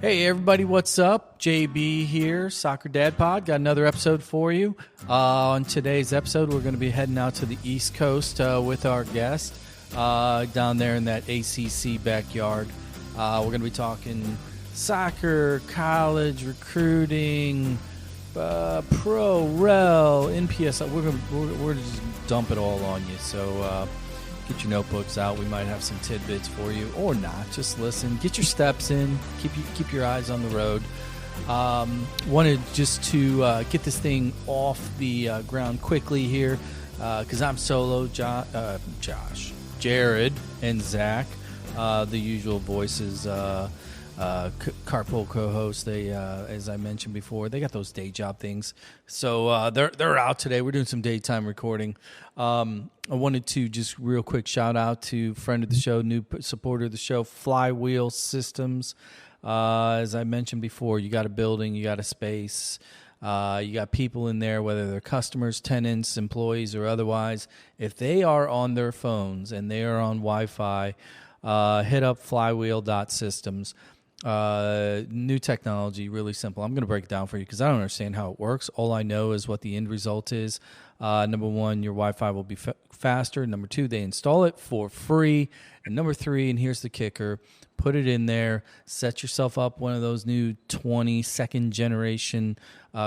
Hey everybody, what's up? JB here, Soccer Dad Pod. Got another episode for you. On today's episode, we're going to be heading out to the East Coast with our guest down there in that ACC backyard. We're going to be talking soccer, college, recruiting, pro, rel, NPS. We're just dump it all on you. So get your notebooks out. We might have some tidbits for you, or not. Just listen. Get your steps in. Keep your eyes on the road. Wanted just to get this thing off the ground quickly here, because I'm solo. Josh, Jared, and Zach, the usual voices. Carpool co-hosts. They, as I mentioned before, they got those day job things, so they're out today. We're doing some daytime recording. I wanted to just real quick shout out to friend of the show, new supporter of the show, Flywheel Systems. As I mentioned before, you got a building, you got a space, you got people in there, whether they're customers, tenants, employees, or otherwise. If they are on their phones and they are on Wi-Fi, hit up flywheel.systems. New technology, really simple. I'm going to break it down for you because I don't understand how it works. All I know is what the end result is. Number one, your Wi-Fi will be faster. Number two, they install it for free. And number three, and here's the kicker, put it in there, set yourself up one of those new 22nd generation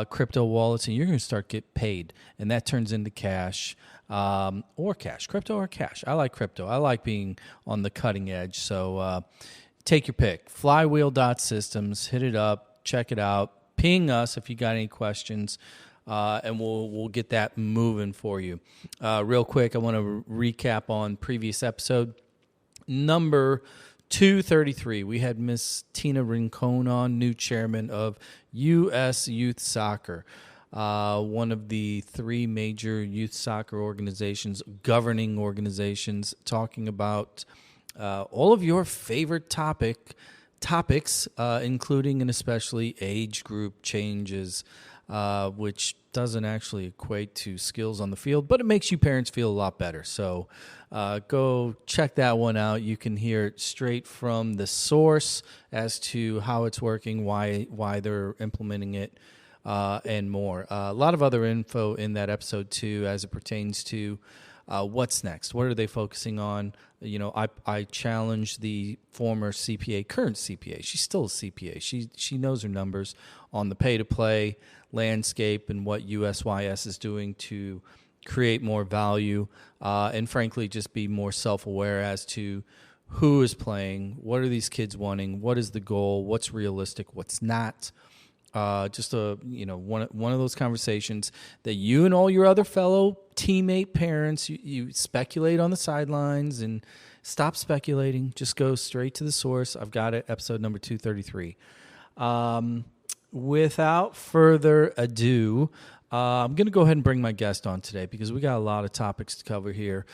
crypto wallets, and you're going to start get paid. And that turns into cash. Crypto or cash. I like crypto. I like being on the cutting edge. So take your pick. Flywheel.systems. Hit it up. Check it out. Ping us if you got any questions, and we'll get that moving for you. Real quick, I want to recap on previous episode. Number 233, we had Miss Tina Rincon on, new chairman of U.S. Youth Soccer. One of the three major youth soccer organizations, governing organizations, talking about all of your favorite topics, including and especially age group changes, which doesn't actually equate to skills on the field, but it makes you parents feel a lot better. So go check that one out. You can hear it straight from the source as to how it's working, why they're implementing it, and more. A lot of other info in that episode too, as it pertains to what's next. What are they focusing on? You know, I challenged the former CPA, current CPA. She's still a CPA. She knows her numbers on the pay-to-play landscape and what USYS is doing to create more value, and frankly, just be more self-aware as to who is playing, what are these kids wanting, what is the goal, what's realistic, what's not. Just one of those conversations that you and all your other fellow teammate parents, you speculate on the sidelines, and stop speculating. Just go straight to the source. I've got it, episode number 233. Without further ado, I'm going to go ahead and bring my guest on today because we got a lot of topics to cover here.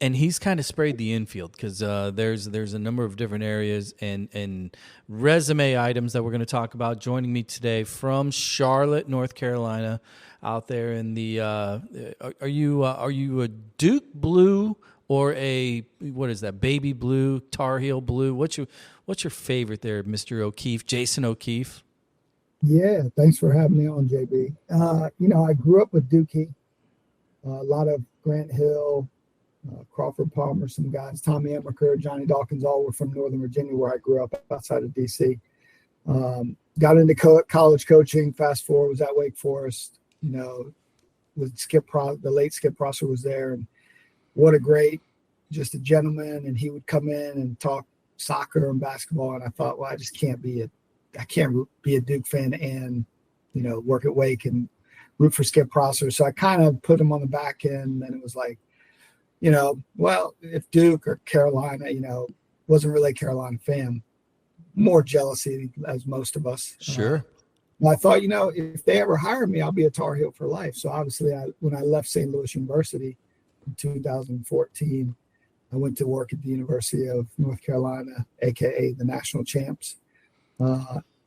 And he's kind of sprayed the infield because there's a number of different areas and resume items that we're going to talk about. Joining me today from Charlotte, North Carolina, out there in the are you a Duke blue or a, what is that, baby blue, Tar Heel blue? What's your favorite there, Mr. O'Keefe, Jason O'Keefe? Yeah, thanks for having me on, JB. I grew up with Dookie, a lot of Grant Hill, Crawford Palmer, some guys, Tommy Emiker, Johnny Dawkins, all were from Northern Virginia, where I grew up outside of D.C. Got into college coaching. Fast forward, was at Wake Forest. With the late Skip Prosser was there, and what a great, just a gentleman. And he would come in and talk soccer and basketball. And I thought, well, I just can't be a Duke fan and work at Wake and root for Skip Prosser. So I kind of put him on the back end, and it was like, well, if Duke or Carolina, wasn't really a Carolina fan, more jealousy as most of us. Sure. I thought, if they ever hire me, I'll be a Tar Heel for life. So obviously when I left St. Louis University in 2014, I went to work at the University of North Carolina, AKA the national champs.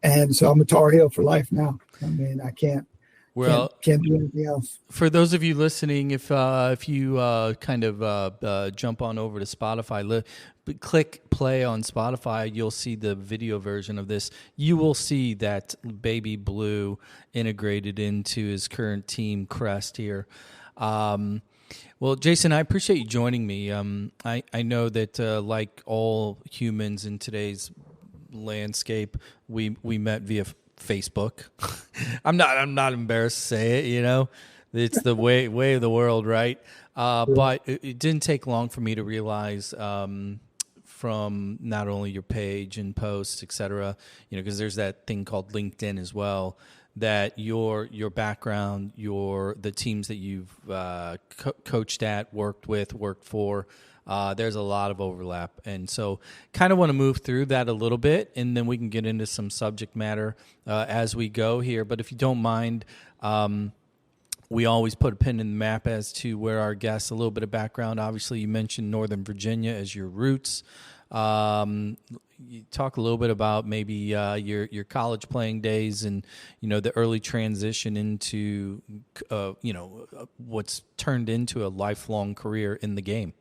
And so I'm a Tar Heel for life now. I mean, I can't do anything else. For those of you listening, if you kind of jump on over to Spotify, click play on Spotify, you'll see the video version of this. You will see that baby blue integrated into his current team crest here. Well, Jason, I appreciate you joining me. I know that like all humans in today's landscape, we met via Facebook. I'm not embarrassed to say it. It's the way of the world, right? But it didn't take long for me to realize from not only your page and posts, et cetera, because there's that thing called LinkedIn as well, that your background, the teams that you've coached at, worked for, there's a lot of overlap. And so kind of want to move through that a little bit, and then we can get into some subject matter as we go here. But if you don't mind, we always put a pin in the map as to where our guests, a little bit of background. Obviously, you mentioned Northern Virginia as your roots. You talk a little bit about maybe your college playing days and the early transition into what's turned into a lifelong career in the game.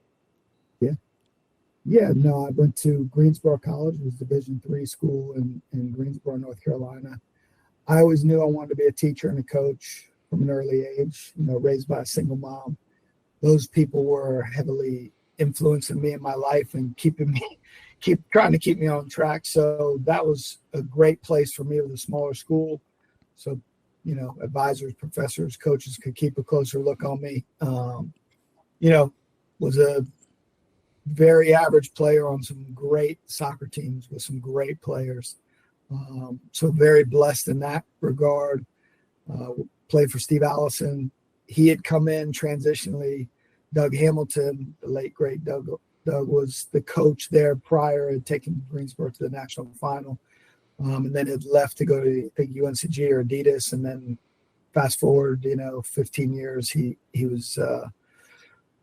No, I went to Greensboro College. It was Division III school in Greensboro, North Carolina. I always knew I wanted to be a teacher and a coach from an early age. Raised by a single mom. Those people were heavily influencing me in my life and trying to keep me on track. So that was a great place for me. It was a smaller school. So, advisors, professors, coaches could keep a closer look on me. Was a very average player on some great soccer teams with some great players. So very blessed in that regard. Played for Steve Allison. He had come in transitionally. Doug Hamilton, the late, great Doug was the coach there prior, had taken Greensboro to the national final, and then had left to go to, I think, UNCG or Adidas. And then fast forward, 15 years, he was,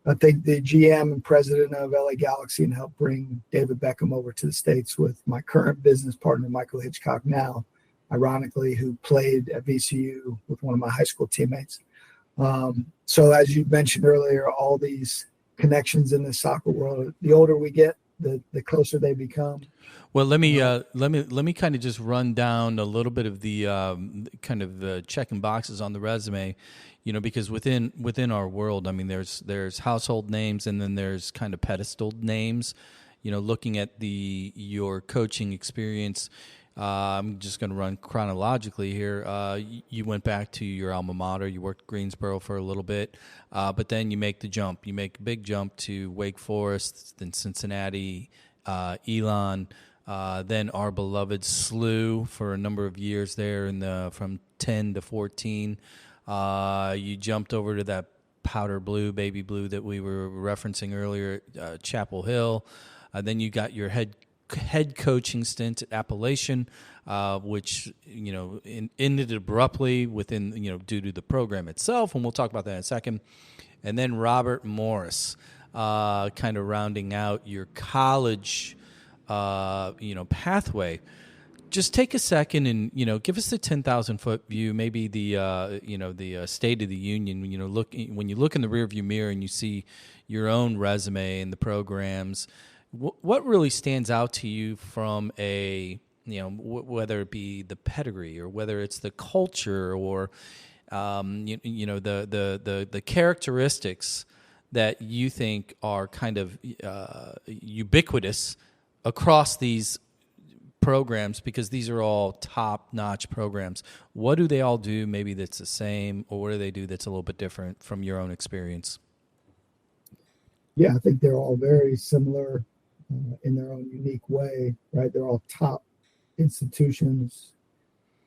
I think, the GM and president of LA Galaxy, and helped bring David Beckham over to the States with my current business partner, Michael Hitchcock, now, ironically, who played at VCU with one of my high school teammates. So as you mentioned earlier, all these connections in the soccer world, the older we get, the closer they become. Well, let me kind of just run down a little bit of the kind of the checking boxes on the resume, because within our world, I mean, there's household names, and then there's kind of pedestaled names. Looking at your coaching experience, I'm just going to run chronologically here. You went back to your alma mater. You worked Greensboro for a little bit, but then you make the jump. You make a big jump to Wake Forest, then Cincinnati, Elon, then our beloved SLU for a number of years there from 10 to 14. You jumped over to that powder blue, baby blue that we were referencing earlier, Chapel Hill. Then you got your head coaching stint at Appalachian, which ended abruptly within due to the program itself, and we'll talk about that in a second. And then Robert Morris, kind of rounding out your college pathway. Just take a second and give us the 10,000-foot view, maybe the State of the Union. When you look in the rearview mirror and you see your own resume and the programs. What really stands out to you from whether it be the pedigree or whether it's the culture or the characteristics that you think are kind of ubiquitous across these programs, because these are all top-notch programs. What do they all do maybe that's the same, or what do they do that's a little bit different from your own experience? Yeah, I think they're all very similar in their own unique way, right? They're all top institutions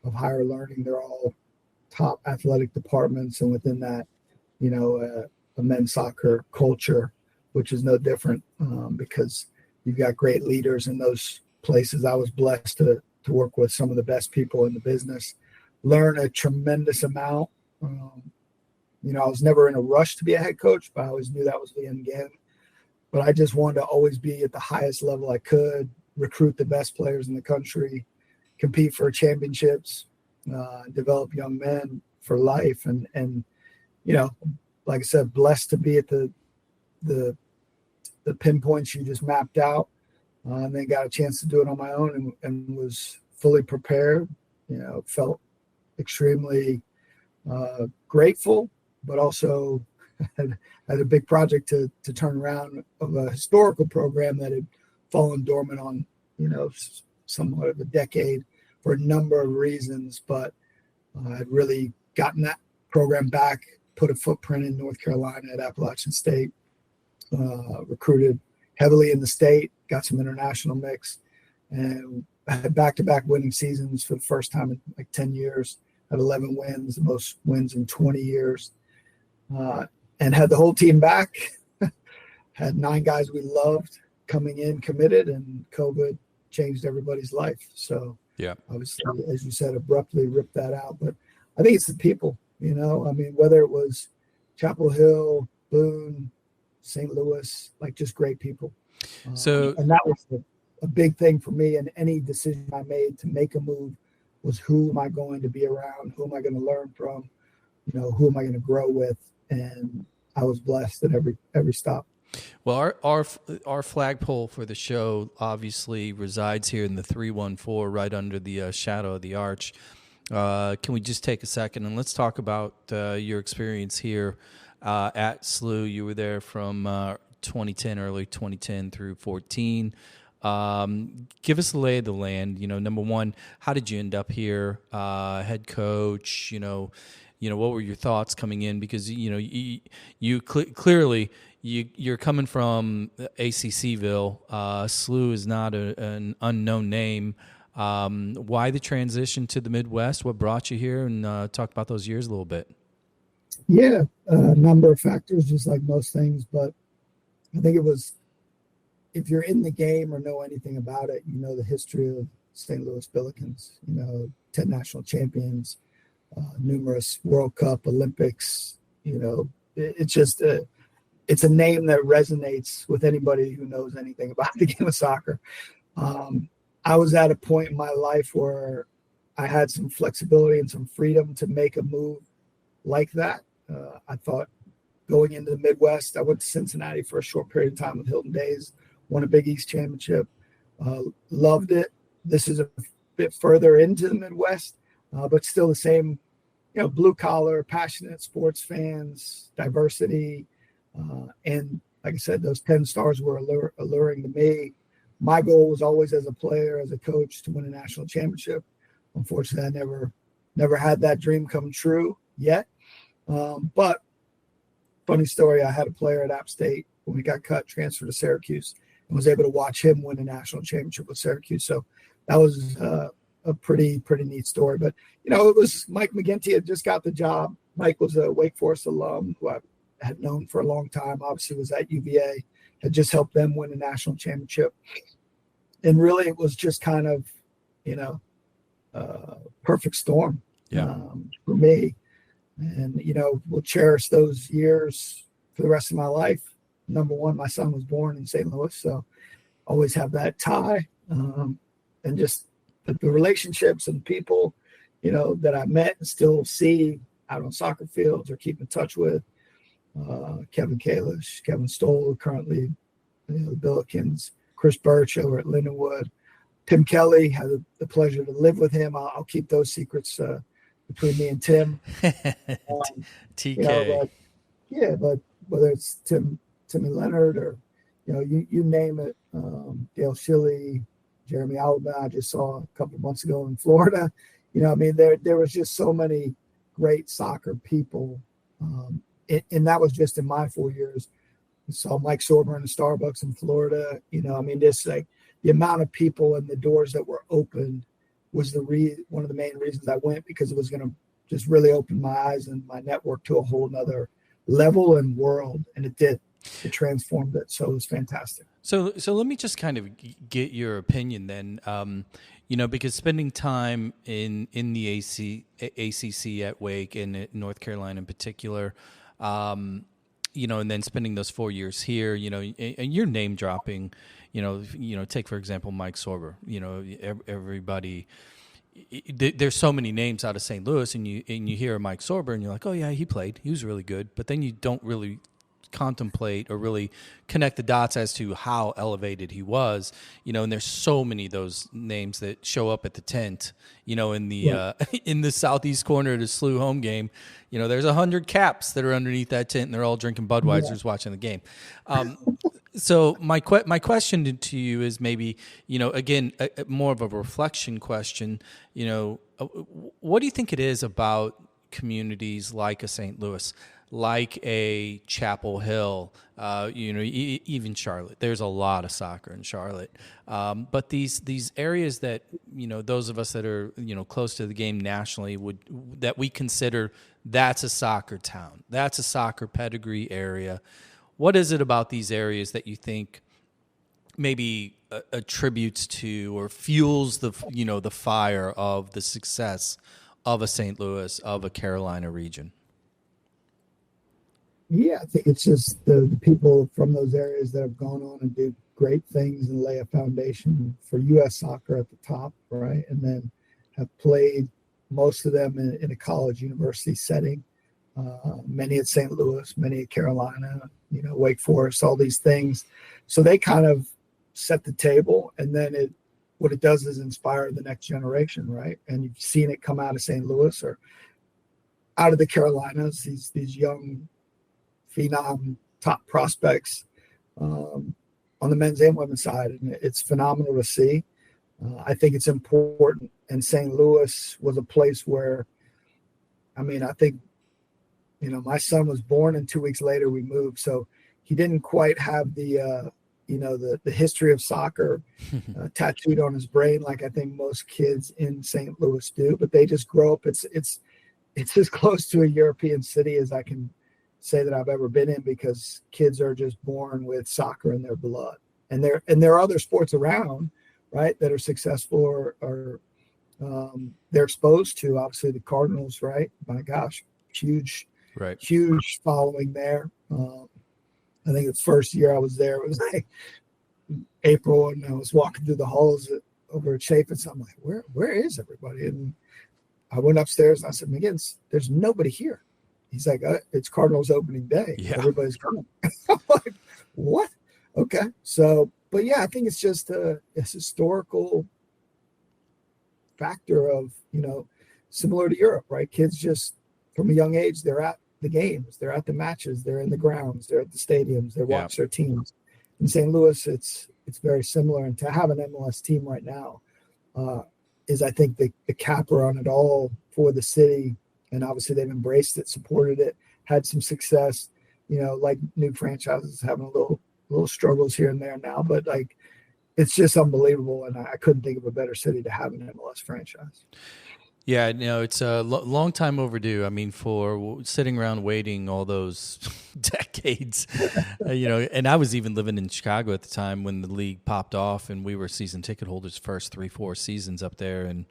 of higher learning. They're all top athletic departments, and within that, a men's soccer culture, which is no different because you've got great leaders in those places. I was blessed to work with some of the best people in the business, learn a tremendous amount. I was never in a rush to be a head coach, but I always knew that was the end game. But I just wanted to always be at the highest level I could, recruit the best players in the country, compete for championships, develop young men for life. And like I said, blessed to be at the pinpoints you just mapped out. and then got a chance to do it on my own and was fully prepared. Felt extremely grateful, but also had a big project to turn around of a historical program that had fallen dormant on, somewhat of a decade for a number of reasons. But I'd really gotten that program back, put a footprint in North Carolina at Appalachian State, recruited heavily in the state, got some international mix, and had back-to-back winning seasons for the first time in like 10 years. Had 11 wins, the most wins in 20 years, and had the whole team back. Had 9 guys we loved coming in committed, and COVID changed everybody's life. So yeah, obviously, as you said, abruptly ripped that out. But I think it's the people, whether it was Chapel Hill, Boone, St. Louis, like just great people. And that was a big thing for me. And any decision I made to make a move was, who am I going to be around? Who am I going to learn from? Who am I going to grow with? And I was blessed at every stop. Well, our flagpole for the show obviously resides here in the 314, right under the shadow of the arch. Can we just take a second and let's talk about your experience here at SLU? You were there from early 2010 through 14. Give us the lay of the land. Number one, how did you end up here? Head coach, what were your thoughts coming in? Because, clearly you're coming from ACCville. SLU is not an unknown name. Why the transition to the Midwest? What brought you here? And talk about those years a little bit. Yeah, a number of factors, just like most things. But I think it was, if you're in the game or know anything about it, the history of St. Louis Billikens, 10 national champions, numerous World Cup, Olympics, it's just it's a name that resonates with anybody who knows anything about the game of soccer. I was at a point in my life where I had some flexibility and some freedom to make a move like that. I thought going into the Midwest, I went to Cincinnati for a short period of time with Hilton Days, won a Big East championship, loved it. This is a bit further into the Midwest, but still the same, blue collar, passionate sports fans, diversity. And like I said, those 10 stars were alluring to me. My goal was always, as a player, as a coach, to win a national championship. Unfortunately, I never had that dream come true yet. But funny story, I had a player at App State when we got cut, transferred to Syracuse, and was able to watch him win a national championship with Syracuse. So that was a pretty neat story. But, it was Mike McGinty had just got the job. Mike was a Wake Forest alum who I had known for a long time, obviously was at UVA, had just helped them win a national championship. And really it was just kind of, perfect storm for me. And, we'll cherish those years for the rest of my life. Number one, my son was born in St. Louis, so always have that tie. And just the relationships and people, that I met and still see out on soccer fields or keep in touch with. Kevin Kalish, Kevin Stoll, currently the Billikens, Chris Birch over at Lindenwood, Tim Kelly, had the pleasure to live with him. I'll keep those secrets between me and Tim. TK. But whether it's Timmy Leonard or, you name it, Dale Shilley, Jeremy Alabama, I just saw a couple of months ago in Florida. There was just so many great soccer people. And that was just in my 4 years. We saw Mike Sorber in the Starbucks in Florida. Just like the amount of people and the doors that were opened was one of the main reasons I went, because it was going to just really open my eyes and my network to a whole nother level and world. And it did. It transformed it. So it was fantastic. So let me just kind of get your opinion then, because spending time in the ACC at Wake and at North Carolina in particular, and then spending those 4 years here, and you're name dropping, take for example Mike Sorber. Everybody, there's so many names out of St. Louis, and you hear Mike Sorber, and you're like, oh yeah, he played, he was really good, but then you don't really contemplate or really connect the dots as to how elevated he was, and there's so many of those names that show up at the tent, in the in the southeast corner of the SLU home game. There's 100 caps that are underneath that tent, and they're all drinking Budweisers watching the game. So my question to you is maybe, again, more of a reflection question. What do you think it is about communities like a St. Louis, like a Chapel Hill, even Charlotte? There's a lot of soccer in Charlotte, but these areas that those of us that are close to the game nationally that we consider that's a soccer town, that's a soccer pedigree area. What is it about these areas that you think maybe attributes to or fuels the the fire of the success of a St. Louis, of a Carolina region? Yeah, I think it's just the people from those areas that have gone on and do great things and lay a foundation for U.S. soccer at the top, right? And then have played, most of them in a college university setting, many at St. Louis, many at Carolina, Wake Forest, all these things. So they kind of set the table, and then what it does is inspire the next generation, right? And you've seen it come out of St. Louis or out of the Carolinas, these young phenom top prospects on the men's and women's side, and it's phenomenal to see. I think it's important, and St. Louis was a place where, I think, my son was born, and 2 weeks later we moved, so he didn't quite have the history of soccer tattooed on his brain like I think most kids in St. Louis do. But they just grow up. It's as close to a European city as I can say that I've ever been in, because kids are just born with soccer in their blood, and there are other sports around, right, that are successful or they're exposed to. Obviously, the Cardinals, right? My gosh, huge following there. I think it's first year I was there, it was like April, and I was walking through the halls over at Chaffetz. I'm like, where is everybody? And I went upstairs and I said, McGinnis, there's nobody here. He's like, it's Cardinals opening day. Yeah. Everybody's coming. I'm like, what? Okay. So, but yeah, I think it's just a historical factor of, similar to Europe, right? Kids just from a young age, they're at the games, they're at the matches, they're in the grounds, they're at the stadiums, they watch their teams. In St. Louis, it's very similar. And to have an MLS team right now is, I think, the capper on it all for the city. And obviously they've embraced it, supported it, had some success, like new franchises having a little struggles here and there now, but like, it's just unbelievable. And I couldn't think of a better city to have an MLS franchise. Yeah, it's a long time overdue. For sitting around waiting all those decades, and I was even living in Chicago at the time when the league popped off, and we were season ticket holders first 3-4 seasons up there. And,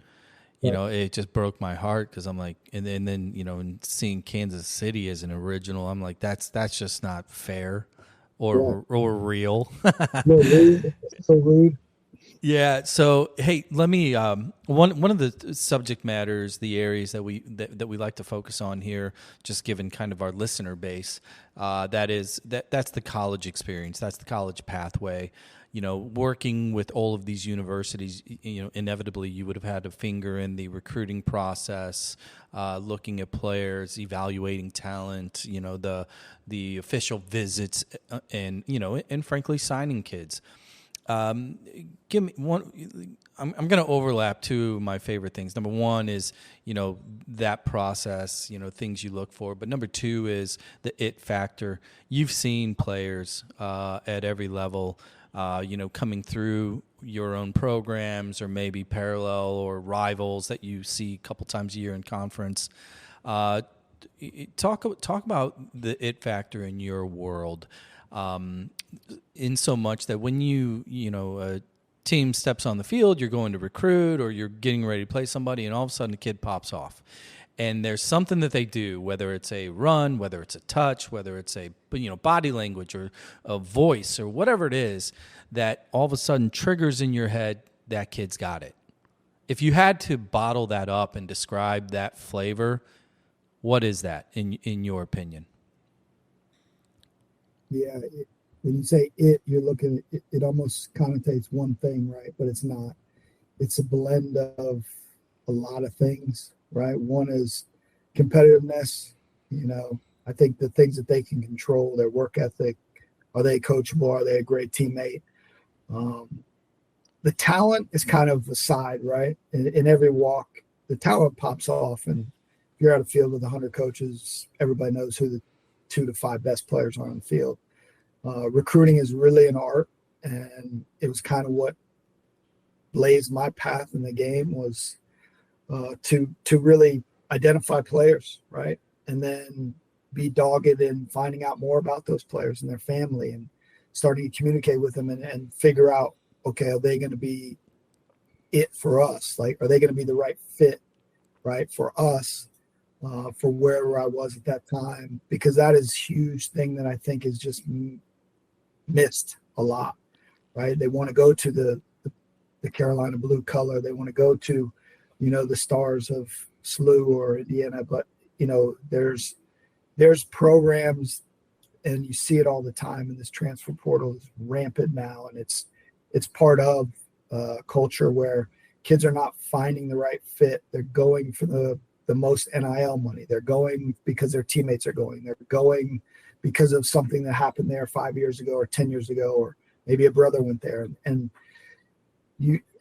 it just broke my heart, because I'm like, and then, and seeing Kansas City as an original, I'm like, that's just not fair or real. So rude. Yeah. So, hey, let me one of the subject matters, the areas that we like to focus on here, just given kind of our listener base, that's the college experience, that's the college pathway. Working with all of these universities, inevitably you would have had a finger in the recruiting process, looking at players, evaluating talent, the official visits, and and frankly signing kids. Give me one. I'm going to overlap two of my favorite things. Number one is, that process, things you look for. But number two is the it factor. You've seen players at every level, coming through your own programs or maybe parallel or rivals that you see a couple times a year in conference. Talk about the it factor in your world. In so much that when a team steps on the field, you're going to recruit or you're getting ready to play somebody, and all of a sudden the kid pops off. And there's something that they do, whether it's a run, whether it's a touch, whether it's a body language or a voice or whatever it is, that all of a sudden triggers in your head, that kid's got it. If you had to bottle that up and describe that flavor, what is that in your opinion? Yeah. When you say it, you're looking at it, it almost connotates one thing, right? But it's not. It's a blend of a lot of things, right? One is competitiveness. I think the things that they can control, their work ethic, are they coachable? Are they a great teammate? The talent is kind of aside, right? In every walk, the talent pops off. And if you're out of field with 100 coaches, everybody knows who the 2 to 5 best players are on the field. Recruiting is really an art. And it was kind of what blazed my path in the game was to really identify players, right? And then be dogged in finding out more about those players and their family and starting to communicate with them and figure out, okay, are they going to be it for us? Like, are they going to be the right fit, right, for us, for wherever I was at that time? Because that is a huge thing that I think is just missed a lot, right? They want to go to the Carolina blue color. They want to go to, the stars of SLU or Indiana, but, there's programs, and you see it all the time, and this transfer portal is rampant now, and it's part of culture where kids are not finding the right fit. They're going for the most NIL money. They're going because their teammates are going. They're going because of something that happened there 5 years ago or 10 years ago, or maybe a brother went there. And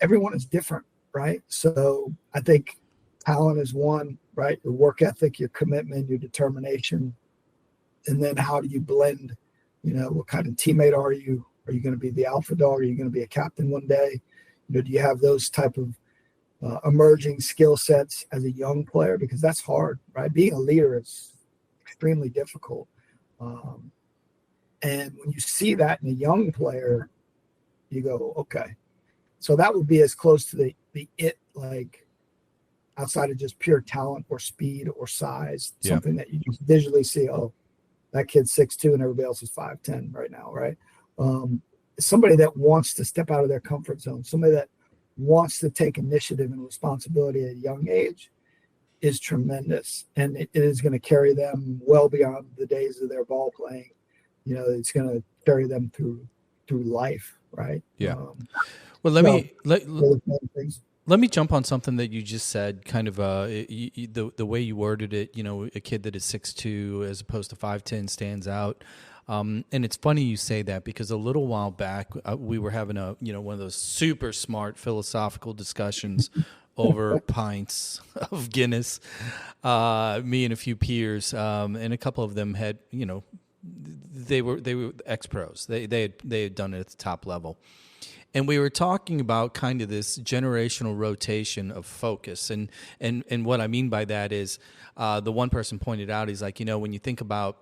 everyone is different, right? So I think talent is one, right? Your work ethic, your commitment, your determination. And then how do you blend, what kind of teammate are you? Are you going to be the alpha dog? Are you going to be a captain one day? Do you have those type of emerging skill sets as a young player? Because that's hard, right? Being a leader is extremely difficult. And when you see that in a young player, you go, okay. So that would be as close to the it, like outside of just pure talent or speed or size, something that you just visually see, oh, that kid's 6'2" and everybody else is 5'10" right now, right? Somebody that wants to step out of their comfort zone, somebody that wants to take initiative and responsibility at a young age is tremendous. And it is going to carry them well beyond the days of their ball playing. It's going to carry them through life, right? Yeah. Well, let me jump on something that you just said, kind of the way you worded it. A kid that is 6'2" as opposed to 5'10" stands out. And it's funny you say that, because a little while back we were having one of those super smart philosophical discussions over pints of Guinness. Me and a few peers, and a couple of them had, they were ex-pros. They had done it at the top level. And we were talking about kind of this generational rotation of focus. And what I mean by that is the one person pointed out, he's like, when you think about,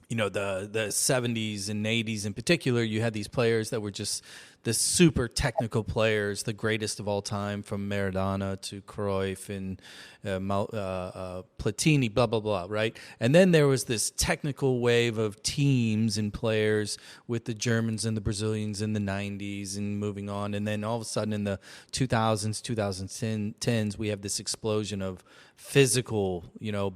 the 70s and 80s in particular, you had these players that were just the super technical players, the greatest of all time, from Maradona to Cruyff and Platini, blah, blah, blah, right? And then there was this technical wave of teams and players with the Germans and the Brazilians in the 90s and moving on. And then all of a sudden in the 2000s, 2010s, we have this explosion of physical,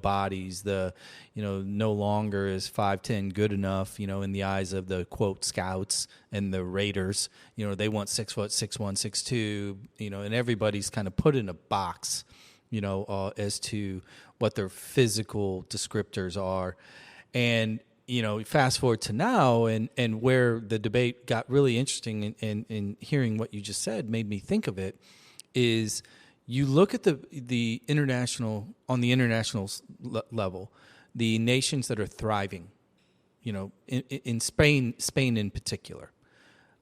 bodies. No longer is 5'10" good enough, in the eyes of the quote scouts and the Raiders. They want 6 foot, 6'1", 6'2", and everybody's kind of put in a box, as to what their physical descriptors are. And, fast forward to now, and where the debate got really interesting, and hearing what you just said made me think of it, is you look at the international, on the international level, the nations that are thriving, in Spain in particular,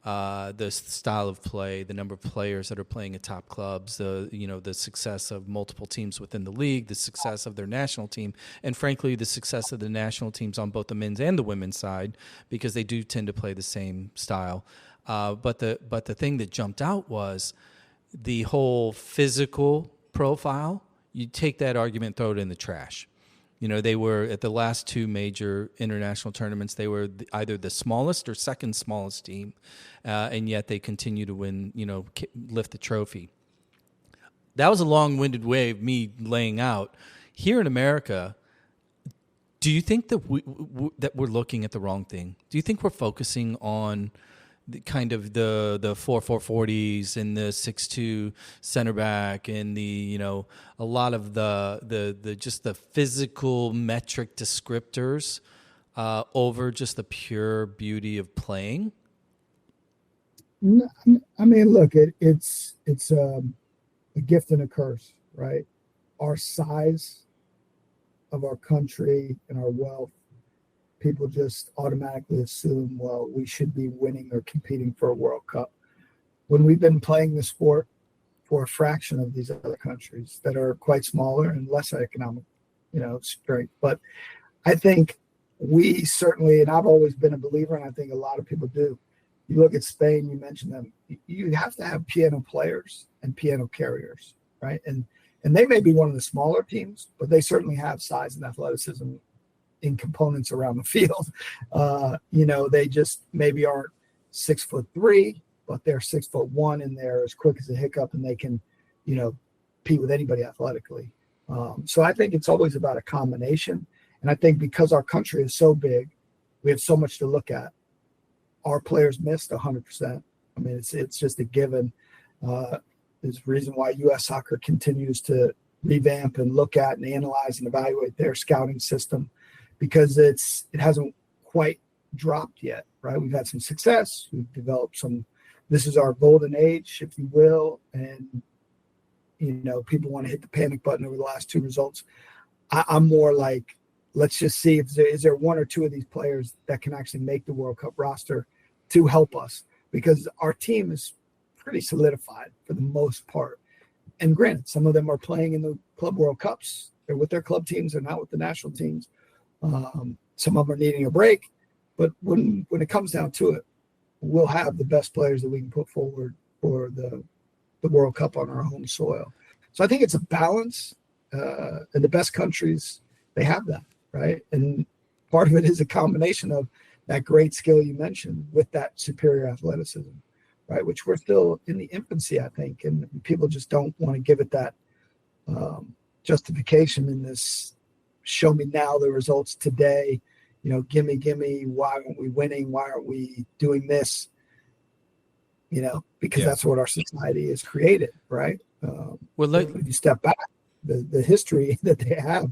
the style of play, the number of players that are playing at top clubs, the success of multiple teams within the league, the success of their national team, and frankly, the success of the national teams on both the men's and the women's side, because they do tend to play the same style. But the thing that jumped out was the whole physical profile. You take that argument, throw it in the trash. They were at the last two major international tournaments, they were either the smallest or second smallest team, and yet they continue to win, lift the trophy. That was a long-winded way of me laying out. Here in America, Do you think that that we're looking at the wrong thing? Do you think we're focusing on the 4-4-40s and the 6-2 center back and the a lot of the just the physical metric descriptors over just the pure beauty of playing? I mean, look, it's a gift and a curse, right? Our size of our country and our wealth, people just automatically assume, well, we should be winning or competing for a World Cup. When we've been playing the sport for a fraction of these other countries that are quite smaller and less economic, strength. But I think we certainly, and I've always been a believer, and I think a lot of people do. You look at Spain, you mentioned them. You have to have piano players and piano carriers, right? And they may be one of the smaller teams, but they certainly have size and athleticism in components around the field. They just maybe aren't 6'3", but they're 6'1", and they're as quick as a hiccup, and they can, compete with anybody athletically. So I think it's always about a combination. And I think because our country is so big, we have so much to look at. Our players missed 100%. I mean, it's just a given. There's a reason why U.S. soccer continues to revamp and look at and analyze and evaluate their scouting system, because it hasn't quite dropped yet, right? We've had some success. We've developed this is our golden age, if you will. And, people want to hit the panic button over the last two results. I'm more like, let's just see if is there one or two of these players that can actually make the World Cup roster to help us, because our team is pretty solidified for the most part. And granted, some of them are playing in the Club World Cups. They're with their club teams. They're not with the national teams. Some of them are needing a break. But when it comes down to it, we'll have the best players that we can put forward for the World Cup on our home soil. So I think it's a balance. And the best countries, they have that, right? And part of it is a combination of that great skill you mentioned with that superior athleticism, right? Which we're still in the infancy, I think. And people just don't want to give it that justification in this show me now the results today. Gimme, why aren't we winning? Why aren't we doing this? Because that's what our society has created, right? If you step back, the history that they have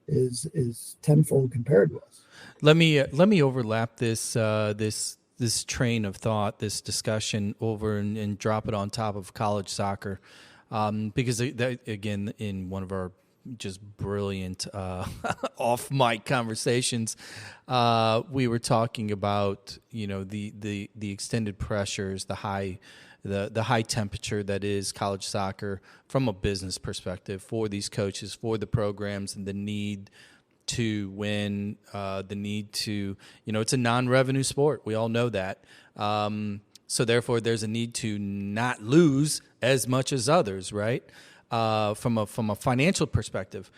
is tenfold compared to us. Let me overlap this train of thought, this discussion over and drop it on top of college soccer, because that, again, in one of our just brilliant off mic conversations, we were talking about the extended pressures, the high temperature that is college soccer from a business perspective for these coaches, for the programs, and the need to win, the need to, it's a non-revenue sport. We all know that. So therefore there's a need to not lose as much as others, right? From a financial perspective.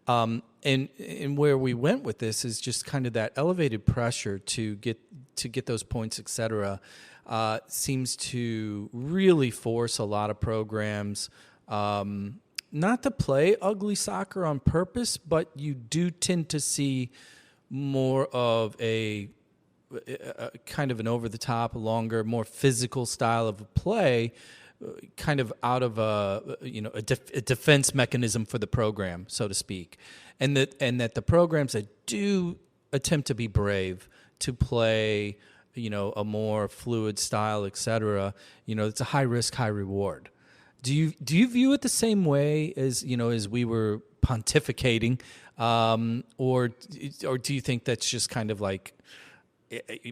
And where we went with this is just kind of that elevated pressure to get those points, et cetera, seems to really force a lot of programs, not to play ugly soccer on purpose, but you do tend to see more of a kind of an over-the-top, longer, more physical style of play, kind of out of a defense mechanism for the program, so to speak, and that the programs that do attempt to be brave, to play, a more fluid style, et cetera, it's a high risk, high reward. Do you view it the same way as as we were pontificating, or do you think that's just kind of like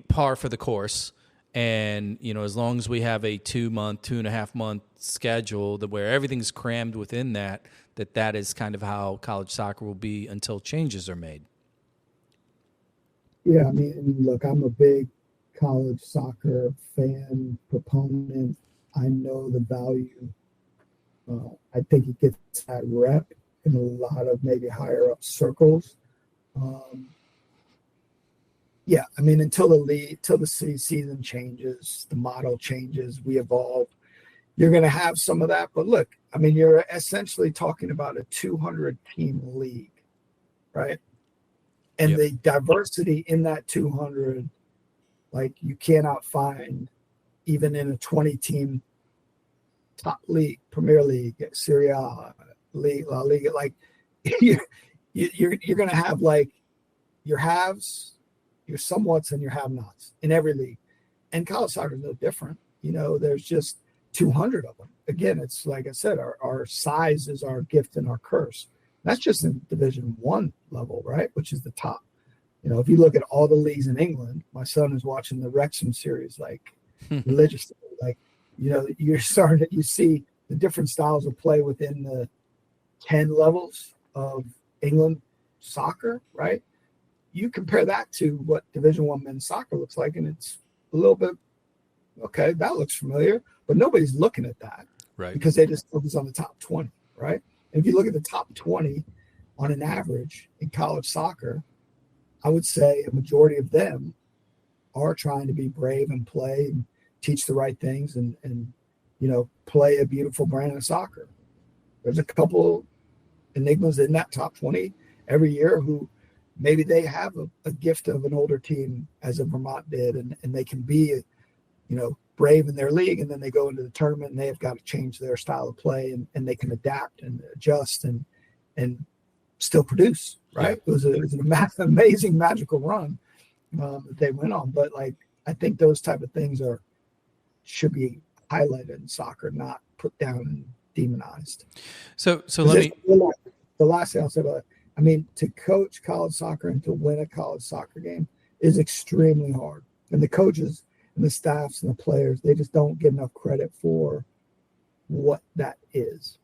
par for the course? And as long as we have a 2.5 month schedule where everything's crammed within that is kind of how college soccer will be until changes are made. Yeah, I mean, look, I'm a big college soccer fan, proponent. I know the value. I think it gets that rep in a lot of maybe higher up circles. Yeah, I mean, until the season changes, the model changes, we evolve, you're going to have some of that. But look, I mean, you're essentially talking about a 200-team league, right? And the diversity in that 200, like you cannot find even in a 20-team top league, Premier League, Serie A, League, La Liga. Like you're going to have like your haves, your somewhats, and your have-nots in every league. And college soccer is no different. There's just 200 of them. Again, it's like I said, our size is our gift and our curse. That's just in Division I level, right? Which is the top. If you look at all the leagues in England, my son is watching the Wrexham series like religiously. Like, you see the different styles of play within the 10 levels of England soccer, right? You compare that to what Division I men's soccer looks like, and it's a little bit, okay, that looks familiar, but nobody's looking at that, right? Because they just focus on the top 20, right? And if you look at the top 20 on an average in college soccer, I would say a majority of them are trying to be brave and play and teach the right things and play a beautiful brand of soccer. There's a couple enigmas in that top 20 every year who maybe they have a gift of an older team as a Vermont did, and they can be, brave in their league, and then they go into the tournament and they've got to change their style of play and they can adapt and adjust and still produce, right? Yeah. It was an amazing, magical run that they went on. But like, I think those type of things should be highlighted in soccer, not put down and demonized. So let me. The last thing I'll say about it, I mean, to coach college soccer and to win a college soccer game is extremely hard. And the coaches and the staffs and the players, they just don't get enough credit for what that is.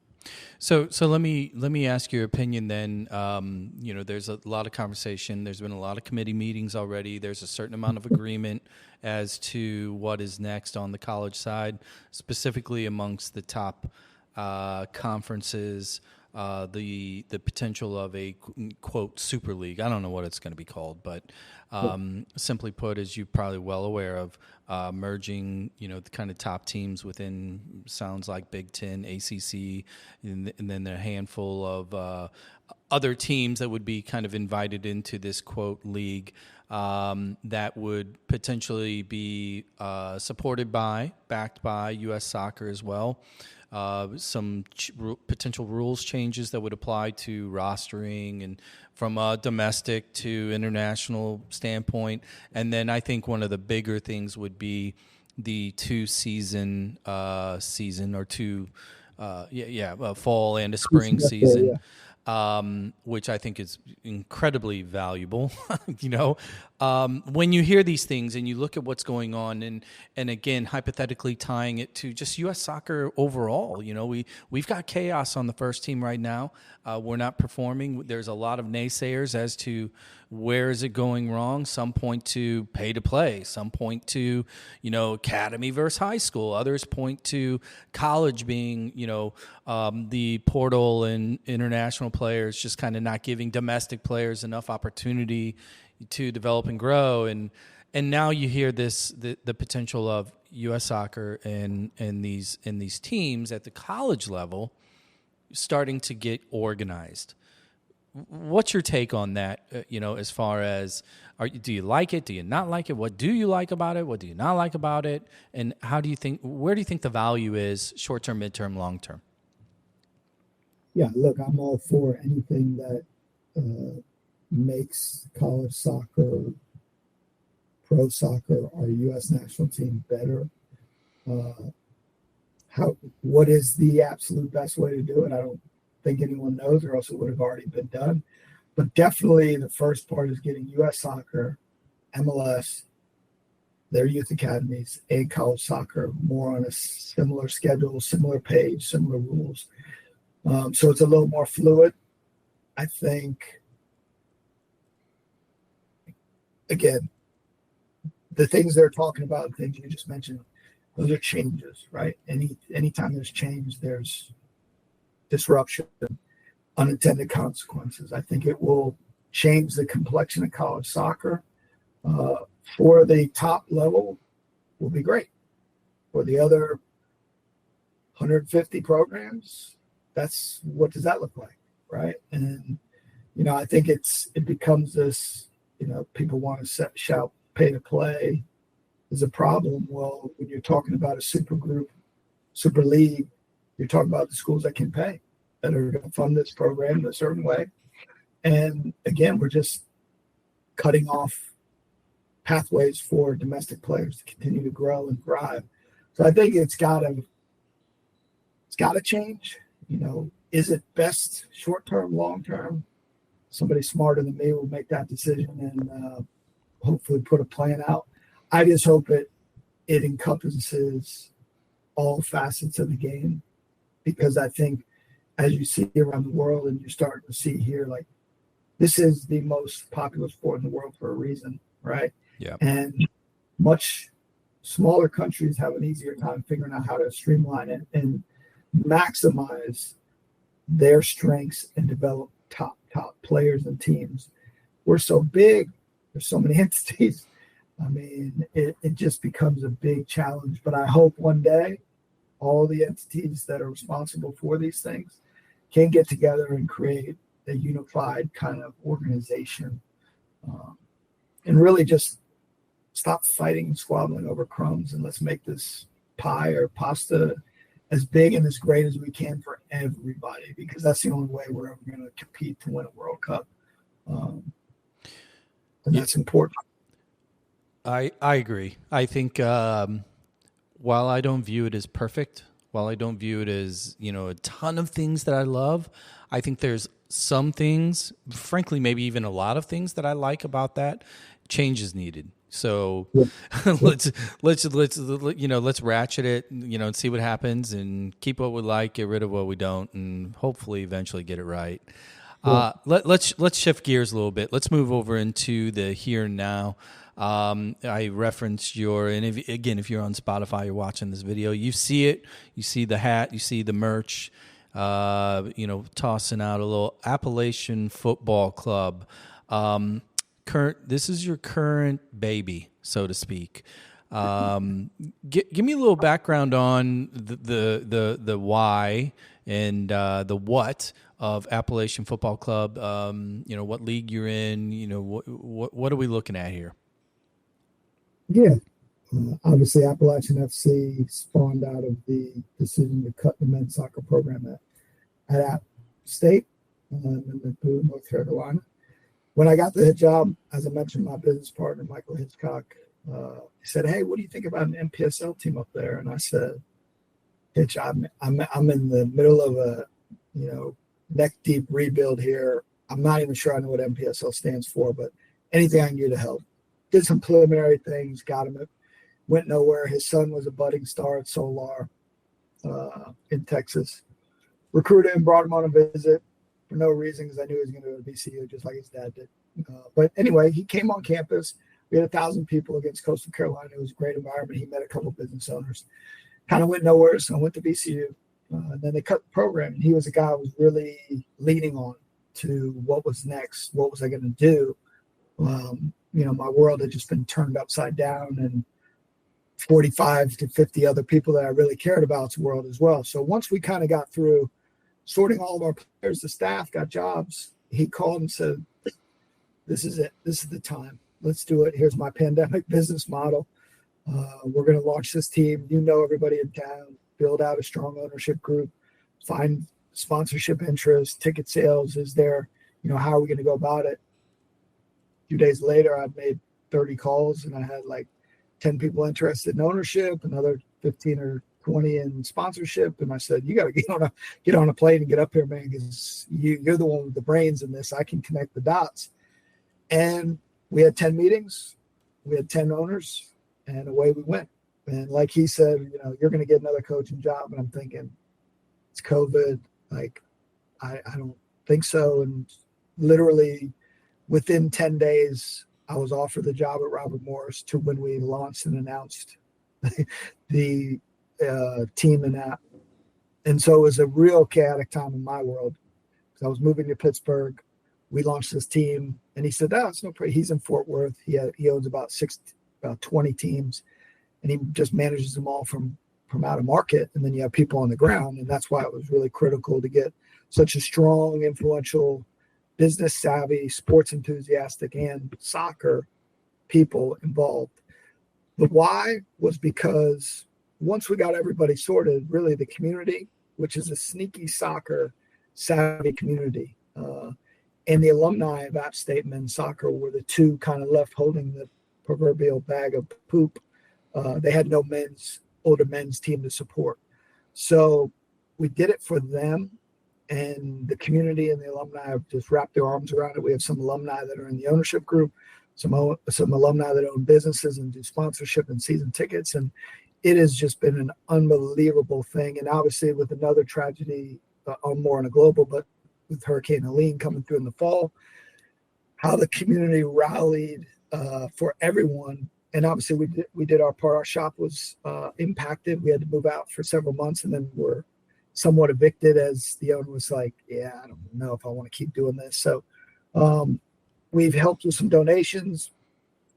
So let me ask your opinion then. There's a lot of conversation. There's been a lot of committee meetings already. There's a certain amount of agreement as to what is next on the college side, specifically amongst the top conferences. The potential of a quote super league. I don't know what it's going to be called, but simply put, as you're probably well aware of, merging the kind of top teams within sounds like Big Ten, ACC, and then a handful of other teams that would be kind of invited into this quote league that would potentially be supported by, backed by U.S. Soccer as well. Some potential rules changes that would apply to rostering and from a domestic to international standpoint. And then I think one of the bigger things would be the season or two, fall and a spring season. Which I think is incredibly valuable. When you hear these things and you look at what's going on, and again, hypothetically tying it to just U.S. soccer overall, we've got chaos on the first team right now. We're not performing. There's a lot of naysayers as to where is it going wrong. Some point to pay to play. Some point to, academy versus high school. Others point to college being, the portal and international players just kind of not giving domestic players enough opportunity to develop and grow. And now you hear the potential of U.S. soccer and these teams at the college level starting to get organized. What's your take on that? As far as do you like it? Do you not like it? What do you like about it? What do you not like about it? And where do you think the value is short term, midterm, long term? Yeah, look, I'm all for anything that makes college soccer, pro soccer, our U.S. national team better. What is the absolute best way to do it? I don't think anyone knows, or else it would have already been done. But definitely the first part is getting U.S. soccer, MLS, their youth academies, and college soccer more on a similar schedule, similar page, similar rules. So it's a little more fluid. I think, again, the things they're talking about, things you just mentioned, those are changes, right? Anytime there's change, there's disruption, unintended consequences. I think it will change the complexion of college soccer. For the top level, will be great. For the other 150 programs, what does that look like, right? And I think it becomes this, people want to shout, pay to play is a problem. Well, when you're talking about a super group, super league, you're talking about the schools that can pay, that are going to fund this program in a certain way. And again, we're just cutting off pathways for domestic players to continue to grow and thrive. So I think it's got to change. Is it best short term, long term? Somebody smarter than me will make that decision and hopefully put a plan out. I just hope it encompasses all facets of the game, because I think as you see around the world and you're starting to see here, like, this is the most popular sport in the world for a reason, right? Yeah. And much smaller countries have an easier time figuring out how to streamline it and maximize their strengths and develop top players and teams. We're so big, there's so many entities. I mean, it just becomes a big challenge. But I hope one day all the entities that are responsible for these things can get together and create a unified kind of organization, and really just stop fighting and squabbling over crumbs, and let's make this pie or pasta as big and as great as we can for everybody, because that's the only way we're ever going to compete to win a World Cup. And that's important. I agree. I think while I don't view it as perfect, while I don't view it as, a ton of things that I love, I think there's some things, frankly, maybe even a lot of things that I like about that. Change is needed. So let's ratchet it, and see what happens, and keep what we like, get rid of what we don't, and hopefully eventually get it right. Let's shift gears a little bit. Let's move over into the here and now. I referenced if you're on Spotify, you're watching this video, you see it, you see the hat, you see the merch, tossing out a little Appalachian Football Club. This is your current baby, so to speak. Give me a little background on the why and the what of Appalachian Football Club. What league you're in. What are we looking at here? Yeah, obviously Appalachian FC spawned out of the decision to cut the men's soccer program at App State in North Carolina. When I got the job, as I mentioned, my business partner, Michael Hitchcock, he said, "Hey, what do you think about an NPSL team up there?" And I said, "Hitch, I'm in the middle of a, neck deep rebuild here. I'm not even sure I know what NPSL stands for, but anything I can do to help." Did some preliminary things, got him. It went nowhere. His son was a budding star at Solar in Texas. Recruited him, brought him on a visit for no reason, because I knew he was going to go to BCU just like his dad did. But anyway, he came on campus. We had 1,000 people against Coastal Carolina. It was a great environment. He met a couple of business owners. Kind of went nowhere, so I went to BCU. And then they cut the program, and he was a guy I was really leaning on to what was next. What was I going to do? My world had just been turned upside down, and 45 to 50 other people that I really cared about's world as well. So once we kind of got through sorting all of our players, the staff got jobs, he called and said, "This is it. This is the time. Let's do it. Here's my pandemic business model. We're going to launch this team. Everybody in town, build out a strong ownership group, find sponsorship interest, ticket sales is there. How are we going to go about it?" A few days later, I'd made 30 calls, and I had like 10 people interested in ownership, another 15 or 20 in sponsorship. And I said, "You got to get on a plane and get up here, man, because you're the one with the brains in this. I can connect the dots." And we had 10 meetings. We had 10 owners, and away we went. And like he said, "You're going to get another coaching job." And I'm thinking, it's COVID. Like, I don't think so. And literally within 10 days, I was offered the job at Robert Morris to when we launched and announced the team in App. And so it was a real chaotic time in my world, because I was moving to Pittsburgh. We launched this team, and he said, "Oh, it's no problem." He's in Fort Worth. He owns about 20 teams, and he just manages them all from out of market. And then you have people on the ground, and that's why it was really critical to get such a strong, influential business savvy, sports enthusiastic, and soccer people involved. The why was because once we got everybody sorted, really the community, which is a sneaky soccer savvy community, and the alumni of App State men's soccer were the two kind of left holding the proverbial bag of poop. They had no older men's team to support. So we did it for them, and the community and the alumni have just wrapped their arms around it. We have some alumni that are in the ownership group, some alumni that own businesses and do sponsorship and season tickets. And it has just been an unbelievable thing. And obviously with another tragedy more on a global, but with Hurricane Helene coming through in the fall, how the community rallied for everyone. And obviously we did our part. Our shop was impacted. We had to move out for several months, and then we're somewhat evicted as the owner was like, yeah, I don't know if I want to keep doing this. So we've helped with some donations.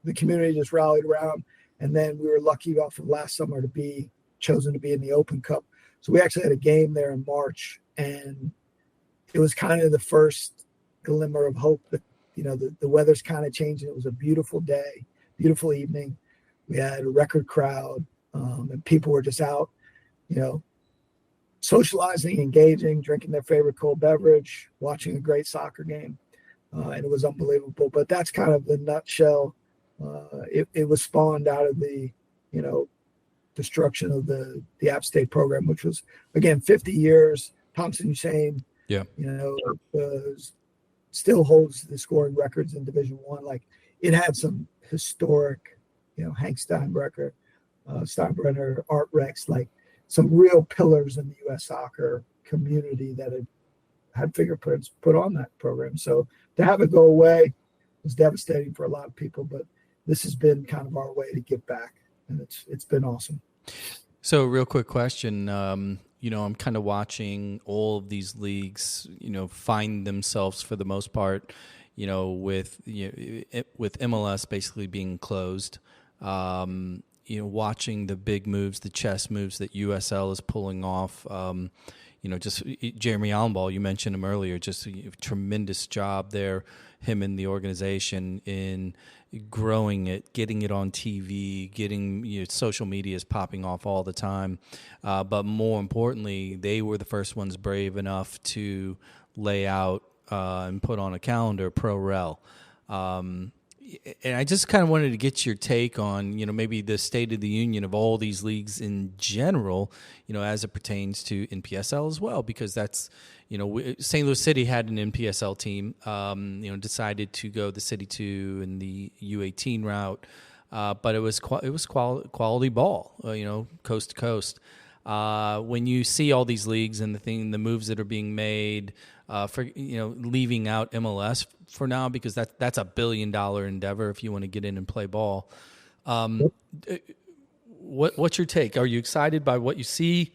The community just rallied around. And then we were lucky enough for last summer to be chosen to be in the Open Cup. So we actually had a game there in March, and it was kind of the first glimmer of hope that, the weather's kind of changing. It was a beautiful day, beautiful evening. We had a record crowd, and people were just out, socializing, engaging, drinking their favorite cold beverage, watching a great soccer game. And it was unbelievable. But that's kind of the nutshell. It was spawned out of the, destruction of the App State program, which was, again, 50 years. Thompson Hussein, still holds the scoring records in Division I. Like, it had some historic, Hank Steinbrenner, Art Rex, like some real pillars in the U.S. soccer community that had fingerprints put on that program. So to have it go away was devastating for a lot of people, but this has been kind of our way to give back, and it's been awesome. So, real quick question. I'm kind of watching all of these leagues, find themselves for the most part, with MLS basically being closed. Watching the big moves, the chess moves that USL is pulling off. Just Jeremy Allenball, you mentioned him earlier, just a tremendous job there, him and the organization in growing it, getting it on TV, getting social media is popping off all the time. But more importantly, they were the first ones brave enough to lay out and put on a calendar Pro Rel. And I just kind of wanted to get your take on, maybe the state of the union of all these leagues in general, as it pertains to NPSL as well, because that's, St. Louis City had an NPSL team, decided to go the City 2 and the U18 route, but it was quality ball, coast to coast. When you see all these leagues and the moves that are being made, for leaving out MLS for now, because that's $1 billion endeavor if you want to get in and play ball. What's your take? Are you excited by what you see?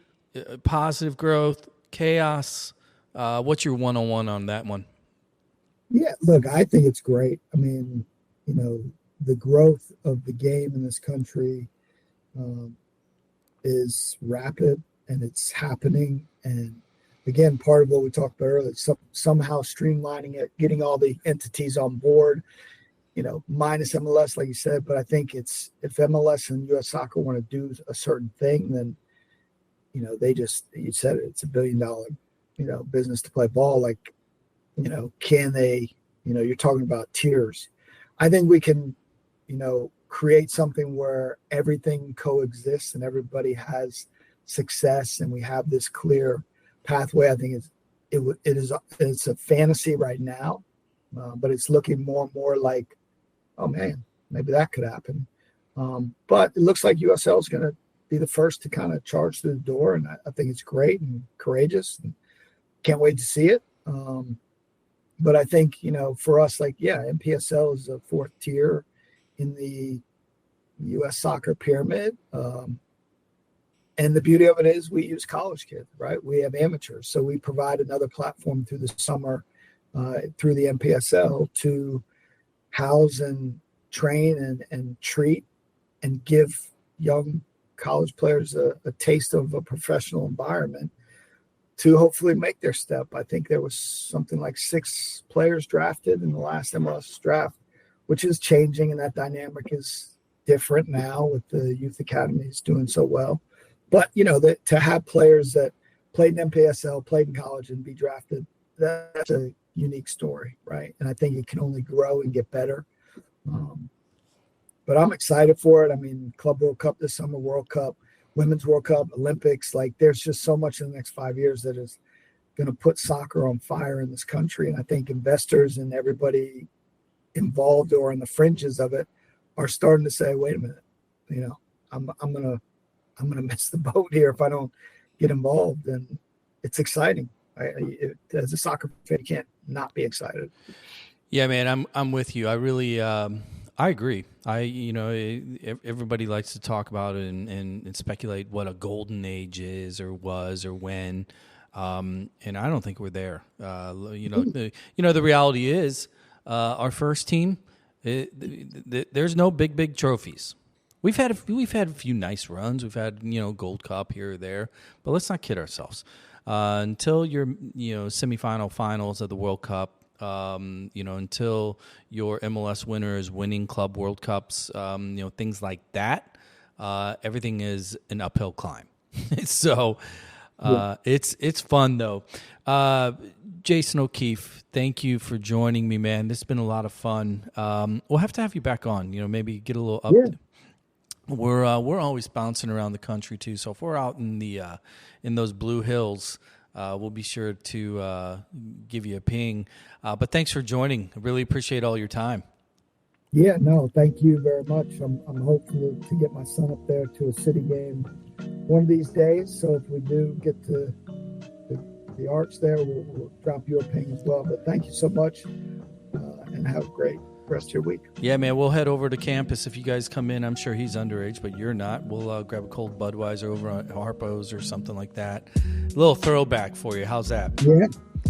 Positive growth, chaos? What's your one-on-one on that one? Yeah, look, I think it's great. I mean, the growth of the game in this country is rapid, and it's happening. And again, part of what we talked about earlier, somehow streamlining it, getting all the entities on board, minus MLS, like you said. But I think if MLS and U.S. Soccer want to do a certain thing, then, you said it, it's $1 billion, business to play ball. Like, can they, you're talking about tiers. I think we can, create something where everything coexists and everybody has success, and we have this clear pathway. I think it's a fantasy right now, but it's looking more and more like, oh man, maybe that could happen. But it looks like USL is going to be the first to kind of charge through the door, and I think it's great and courageous, and can't wait to see it. But I think, for us, NPSL is a fourth tier in the U.S. soccer pyramid. And the beauty of it is we use college kids, right? We have amateurs. So we provide another platform through the summer, through the NPSL, to house and train and treat and give young college players a taste of a professional environment. to hopefully make their step. I think there was something like 6 players drafted in the last MLS draft, which is changing, and that dynamic is different now with the youth academies doing so well. But, to have players that played in NPSL, played in college, and be drafted, that's a unique story, right? And I think it can only grow and get better. But I'm excited for it. I mean, Club World Cup this summer, World Cup, Women's World Cup, Olympics. Like, there's just so much in the next 5 years that is going to put soccer on fire in this country. And I think investors and everybody involved or on the fringes of it are starting to say, wait a minute, I'm gonna miss the boat here if I don't get involved. And it's exciting. As a soccer fan, you can't not be excited. Yeah, man, I'm with you. I really, I agree. Everybody likes to talk about it and speculate what a golden age is or was or when, and I don't think we're there. The reality is, our first team, there's no big trophies. We've had a few nice runs. We've had Gold Cup here or there, but let's not kid ourselves. Until your semifinal finals of the World Cup. Until your MLS winner is winning Club World Cups, things like that, everything is an uphill climb. So it's fun though. Jason O'Keefe, thank you for joining me, man. This has been a lot of fun. We'll have to have you back on. Maybe get a little up. Yeah. We're always bouncing around the country too. So if we're out in the in those Blue Hills. We'll be sure to give you a ping. But thanks for joining. I really appreciate all your time. Yeah, no, thank you very much. I'm hopeful to get my son up there to a city game one of these days. So if we do get to the Arch there, we'll drop you a ping as well. But thank you so much, and have a great rest of your week. Yeah, man, we'll head over to campus if you guys come in. I'm sure he's underage, but you're not. We'll grab a cold Budweiser over at Harpo's or something like that. A little throwback for you. How's that? Yeah,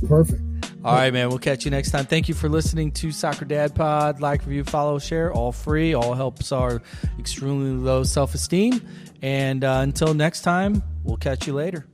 perfect. All right, man, we'll catch you next time. Thank you for listening to Soccer Dad Pod. Like, review, follow, share, all free. All helps our extremely low self-esteem. And until next time, we'll catch you later.